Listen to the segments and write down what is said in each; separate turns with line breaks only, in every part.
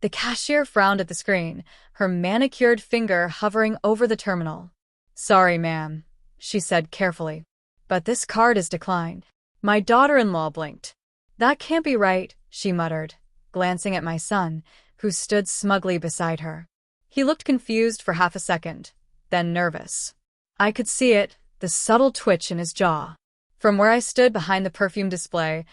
The cashier frowned at the screen, her manicured finger hovering over the terminal. "Sorry, ma'am," she said carefully, "but this card is declined." My daughter-in-law blinked. "That can't be right," she muttered, glancing at my son, who stood smugly beside her. He looked confused for half a second, then nervous. I could see it, the subtle twitch in his jaw. From where I stood behind the perfume display,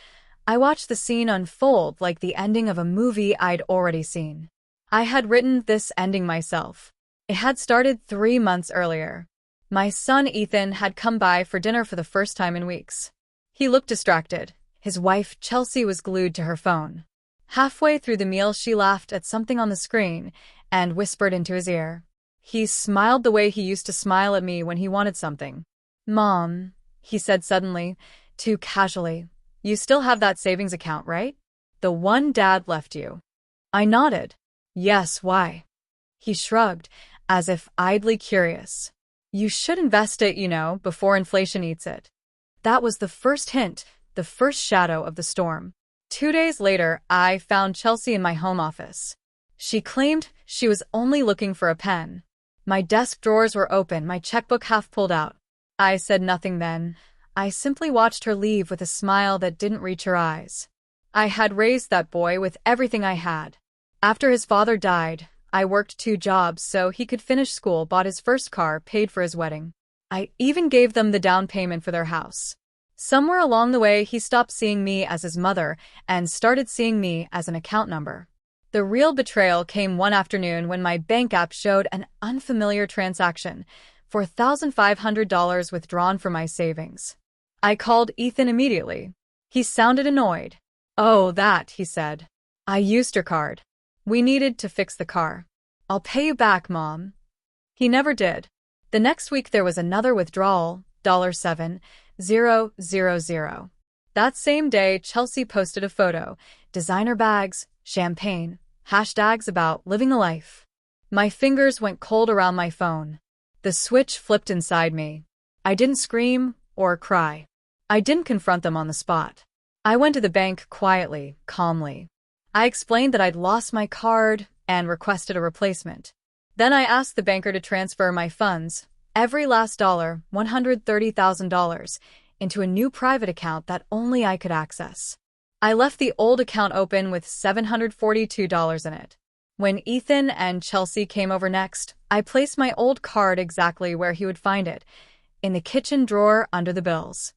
I watched the scene unfold like the ending of a movie I'd already seen. I had written this ending myself. It had started 3 months earlier. My son Ethan had come by for dinner for the first time in weeks. He looked distracted. His wife, Chelsea, was glued to her phone. Halfway through the meal, she laughed at something on the screen and whispered into his ear. He smiled the way he used to smile at me when he wanted something. "Mom," he said suddenly, too casually, "you still have that savings account, right? The one Dad left you." I nodded. "Yes, why?" He shrugged, as if idly curious. "You should invest it, before inflation eats it." That was the first hint, the first shadow of the storm. 2 days later, I found Chelsea in my home office. She claimed she was only looking for a pen. My desk drawers were open, my checkbook half pulled out. I said nothing then. I simply watched her leave with a smile that didn't reach her eyes. I had raised that boy with everything I had. After his father died, I worked 2 jobs so he could finish school, bought his first car, paid for his wedding. I even gave them the down payment for their house. Somewhere along the way, he stopped seeing me as his mother and started seeing me as an account number. The real betrayal came one afternoon when my bank app showed an unfamiliar transaction, $4,500 withdrawn from my savings. I called Ethan immediately. He sounded annoyed. "Oh, that," he said. "I used your card. We needed to fix the car. I'll pay you back, Mom." He never did. The next week there was another withdrawal, $7,000. That same day, Chelsea posted a photo, designer bags, champagne, hashtags about living a life. My fingers went cold around my phone. The switch flipped inside me. I didn't scream or cry. I didn't confront them on the spot. I went to the bank quietly, calmly. I explained that I'd lost my card and requested a replacement. Then I asked the banker to transfer my funds, every last dollar, $130,000, into a new private account that only I could access. I left the old account open with $742 in it. When Ethan and Chelsea came over next, I placed my old card exactly where he would find it, in the kitchen drawer under the bills.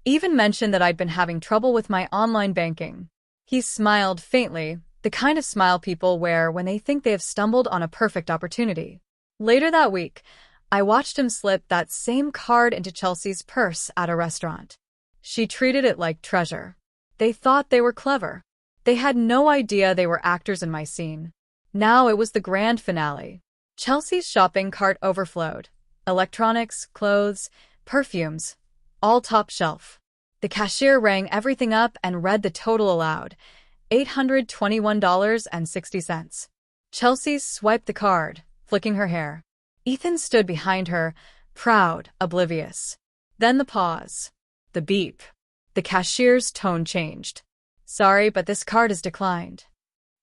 Even mentioned that I'd been having trouble with my online banking. He smiled faintly, the kind of smile people wear when they think they have stumbled on a perfect opportunity. Later that week, I watched him slip that same card into Chelsea's purse at a restaurant. She treated it like treasure. They thought they were clever. They had no idea they were actors in my scene. Now it was the grand finale. Chelsea's shopping cart overflowed. Electronics, clothes, perfumes, all top shelf. The cashier rang everything up and read the total aloud, $821.60. Chelsea swiped the card, flicking her hair. Ethan stood behind her, proud, oblivious. Then the pause. The beep. The cashier's tone changed. "Sorry, but this card is declined."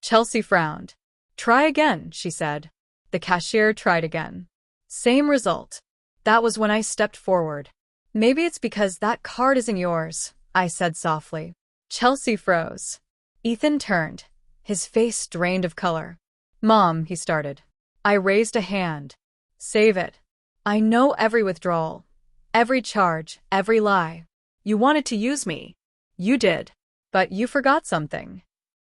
Chelsea frowned. "Try again," she said. The cashier tried again. Same result. That was when I stepped forward. "Maybe it's because that card isn't yours," I said softly. Chelsea froze. Ethan turned, his face drained of color. "Mom," he started. I raised a hand. "Save it. I know every withdrawal, every charge, every lie. You wanted to use me. You did. But you forgot something."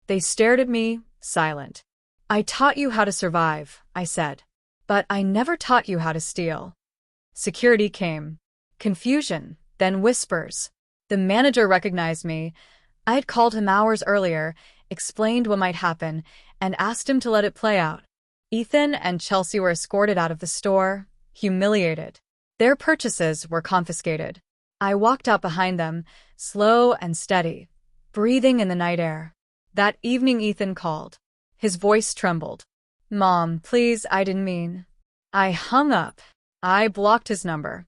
They stared at me, silent. "I taught you how to survive," I said. "But I never taught you how to steal." Security came. Confusion, then whispers. The manager recognized me. I had called him hours earlier, explained what might happen, and asked him to let it play out. Ethan and Chelsea were escorted out of the store, humiliated. Their purchases were confiscated. I walked out behind them, slow and steady, breathing in the night air. That evening Ethan called. His voice trembled. "Mom, please, I didn't mean." I hung up. I blocked his number.